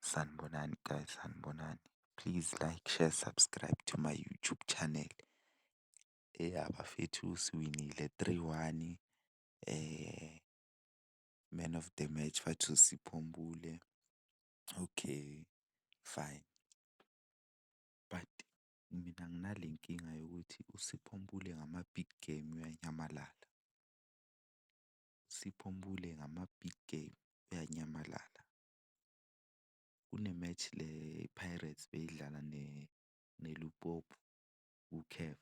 Sanibonani guys, sanibonani. Please like, share, subscribe to my YouTube channel. Abafethu siwinile 3-1. Man of the match bathu Sipho Mbule. Okay, fine. But mina nginale nkinga yokuthi uSipho Mbule ngama-big game uyanyamalala. uSipho Mbule ngama-big game uyanyamalala. Kune-match le-Pirates beyidlala neLimpopo ku-CAF.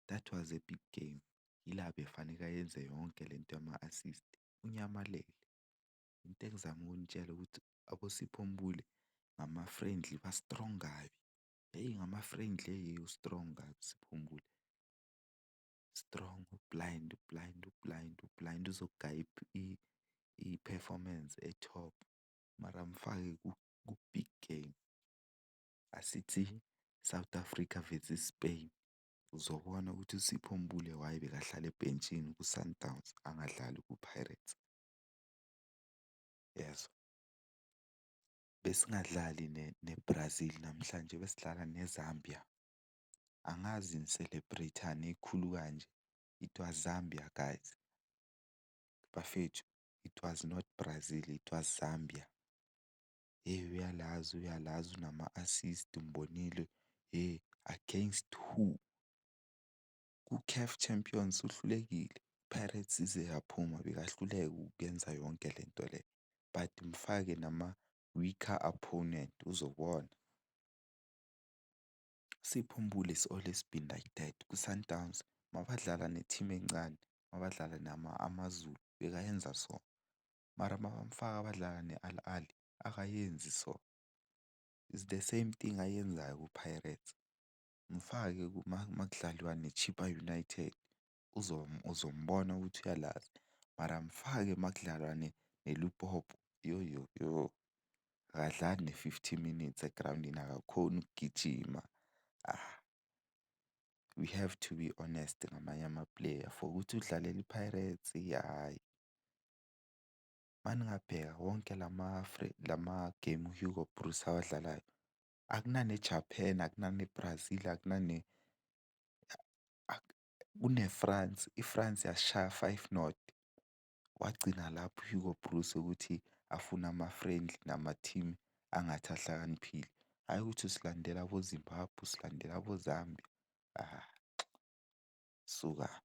That was a big game. Yila befanele ayenze yonke lento yama-assist. Unyamalele. Into engizama ukunitshela ukuthi aboSipho Mbule ngama-friendly ba-strong kabi. Ngama-friendly u-strong kabi uSipho Mbule. Strong, blind uzogaya i-performance e-top. Mara mfake ku-big game. Asithi South Africa versus Spain. Uzobona ukuthi uSipho Mbule why bekahlala ebhentshini ku-Sundowns angadlali ku-Pirates. Yes. Besingadlali ne-Brazil namhlanje besidlala ne-Zambia. Angazi ni-celebrate-ani ekhulu kanje. It was Zambia guys. Bafethu, it was not Brazil, it was Zambia. Uyalazi unama-assist umbonile. Against who? Ku-CAF Champions uhlulekile. Pirates ize yaphuma bekahluleka ukuyenza yonke lento le. But mfake nama-weaker opponent uzobona. Sipho Mbule is always been like that. Ku-Sundowns mabadlala ne-team encane, mabadlala AmaZulu bekayenza so. Mara mabamfaka abadlala ne-Al Ahly akayenzi so. It's the same thing ayenzayo ku-Pirates. Mfake makudlaliwa ne-Chippa United uzombona ukuthi uyalazi. Mara mfake makudlalwa neLimpopo. Yo. Akadlali ne-50 minutes egrawundini akakhoni ukugijima. We have to be honest ngamanye ama-player for ukuthi udlalela i-Pirates hhayi. Maningabheka wonke lama-game uHugo Broos awadlalayo. Akunane-Japan, akunane-Brazil, kune-France. I-France yasishaya 5-0. Wagcina lapho uHugo Broos ukuthi afune ama-friendly nama-team angathi ahlakaniphile. Hhayi ukuthi usilandela abo-Zimbabwe, usilandela abo-Zambia. Suka.